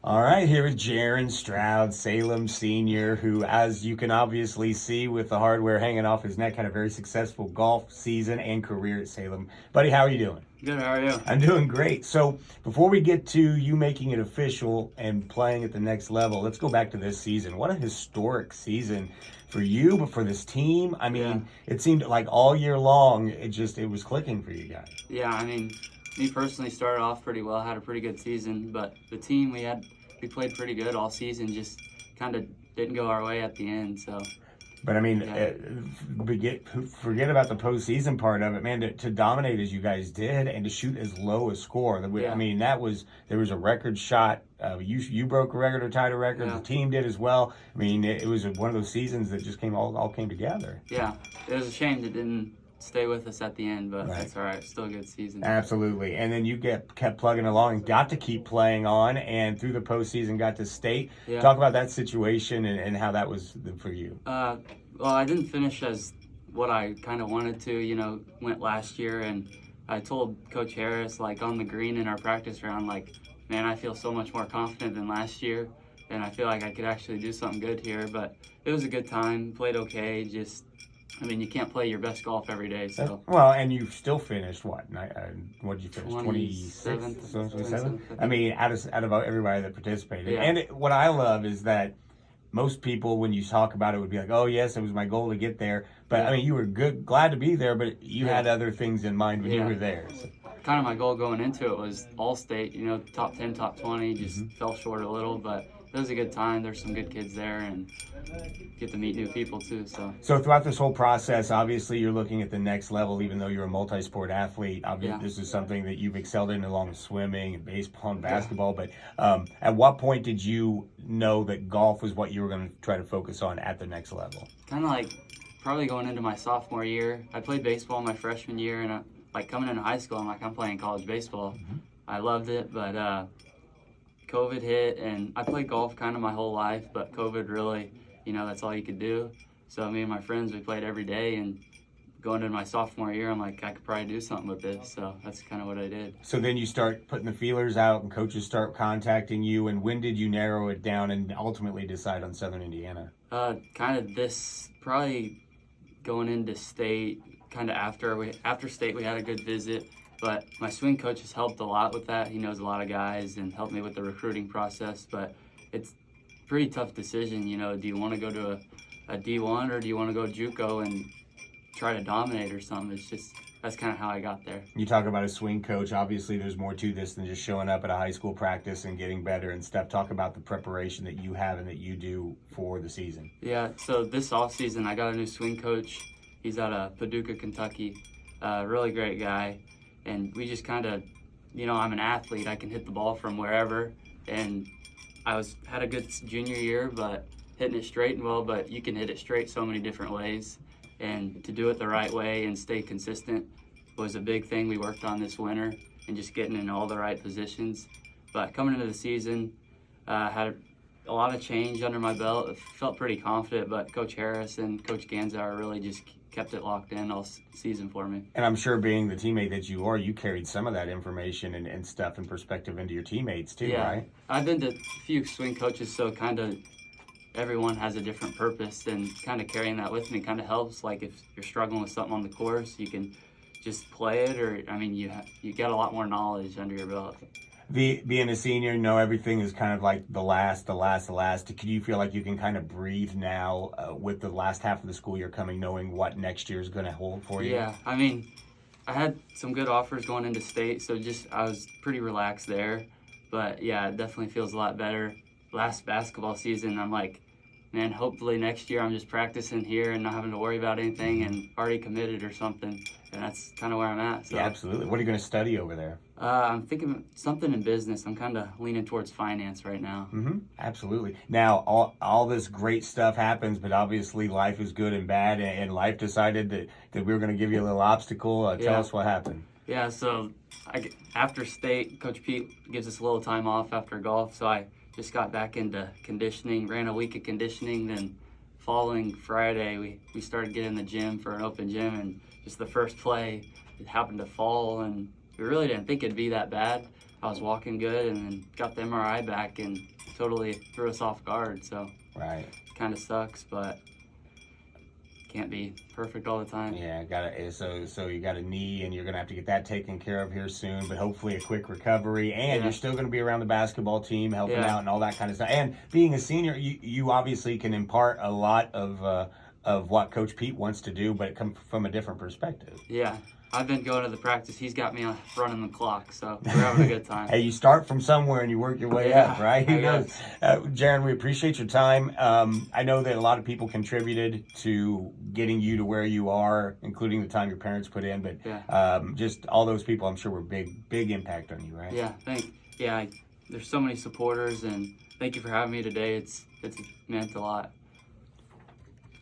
All right, here is Jairen Stroud, Salem senior, who, as you can obviously see with the hardware hanging off his neck, had a very successful golf season and career at Salem. Buddy, how are you doing? Good, how are you? I'm doing great. So before we get to you making it official and playing at the next level, let's go back to this season. What a historic season for you, but for this team. I mean, It seemed like all year long, it was clicking for you guys. Yeah, I mean, me personally started off pretty well, had a pretty good season, but the team we played pretty good all season, just kind of didn't go our way at the end, so. But I mean, forget about the postseason part of it, man. To dominate as you guys did, and to shoot as low a score. I mean, there was a record shot. You broke a record or tied a record. Yeah. The team did as well. I mean, it was one of those seasons that just all came together. Yeah, it was a shame that didn't stay with us at the end, but Right. That's all right. Still a good season. Absolutely. And then you kept plugging along and got to keep playing on, and through the postseason got to state. Yeah. Talk about that situation and how that was for you. Well, I didn't finish as what I kind of wanted to, went last year, and I told Coach Harris, like, on the green in our practice round, like, man, I feel so much more confident than last year, and I feel like I could actually do something good here, but it was a good time, played okay, you can't play your best golf every day, so. Well, and you still finished what? What did you finish? 27th. 27th? I mean, out of everybody that participated. Yeah. And what I love is that most people, when you talk about it, would be like, "Oh, yes, it was my goal to get there." But Yeah. I mean, you were glad to be there, but you had other things in mind when you were there. So. Kind of my goal going into it was all-state, top 10, top 20, just fell short a little, but it was a good time. There's some good kids there and get to meet new people too. So throughout this whole process, obviously you're looking at the next level, even though you're a multi-sport athlete. Obviously, This is something that you've excelled in along with swimming and baseball and basketball. But at what point did you know that golf was what you were going to try to focus on at the next level? Kind of like probably going into my sophomore year. I played baseball my freshman year, and coming into high school, I'm playing college baseball. I loved it, but COVID hit, and I played golf kind of my whole life, but COVID really, that's all you could do. So me and my friends, we played every day, and going into my sophomore year, I'm like, I could probably do something with this. So that's kind of what I did. So then you start putting the feelers out, and coaches start contacting you. And when did you narrow it down and ultimately decide on Southern Indiana? Probably going into state, kind of after state, we had a good visit. But my swing coach has helped a lot with that. He knows a lot of guys and helped me with the recruiting process. But it's a pretty tough decision, do you want to go to a D1 or do you want to go JUCO and try to dominate or something? That's kind of how I got there. You talk about a swing coach. Obviously, there's more to this than just showing up at a high school practice and getting better and stuff. Talk about the preparation that you have and that you do for the season. Yeah, so this offseason, I got a new swing coach. He's out of Paducah, Kentucky. Really great guy. And we just kind of, I'm an athlete. I can hit the ball from wherever. And had a good junior year, but hitting it straight and well, but you can hit it straight so many different ways. And to do it the right way and stay consistent was a big thing we worked on this winter, and just getting in all the right positions. But coming into the season, had a lot of change under my belt. I felt pretty confident, but Coach Harris and Coach Ganzauer really just kept it locked in all season for me. And I'm sure, being the teammate that you are, you carried some of that information and stuff and perspective into your teammates too, right? I've been to a few swing coaches, so kind of everyone has a different purpose, and kind of carrying that with me kind of helps. Like if you're struggling with something on the course, you can just play it, or you get a lot more knowledge under your belt. Being a senior, everything is kind of like the last. Can you feel like you can kind of breathe now with the last half of the school year coming, knowing what next year is going to hold for you? Yeah, I had some good offers going into state, so I was pretty relaxed there. But yeah, it definitely feels a lot better. Last basketball season, I'm like, man, hopefully next year I'm just practicing here and not having to worry about anything and already committed or something. And that's kind of where I'm at. So. Yeah, absolutely. What are you going to study over there? I'm thinking something in business. I'm kind of leaning towards finance right now. Absolutely. Now, all this great stuff happens, but obviously life is good and bad, and life decided that we were going to give you a little obstacle. Tell us what happened. Yeah, so after state, Coach Pete gives us a little time off after golf, so I just got back into conditioning, ran a week of conditioning, then following Friday, we started getting in the gym for an open gym, and just the first play, it happened to fall, and we really didn't think it'd be that bad. I was walking good, and then got the MRI back and totally threw us off guard. So right, kind of sucks, but can't be perfect all the time. Yeah, so you got a knee, and you're gonna have to get that taken care of here soon. But hopefully, a quick recovery, and you're still gonna be around the basketball team, helping out, and all that kind of stuff. And being a senior, you obviously can impart a lot of what Coach Pete wants to do, but it comes from a different perspective. Yeah. I've been going to the practice. He's got me running the clock, so we're having a good time. Hey, you start from somewhere and you work your way up, right? Who knows? Jairen, we appreciate your time. I know that a lot of people contributed to getting you to where you are, including the time your parents put in, but just all those people, I'm sure, were big impact on you, right? Yeah, there's so many supporters, and thank you for having me today. It's meant a lot.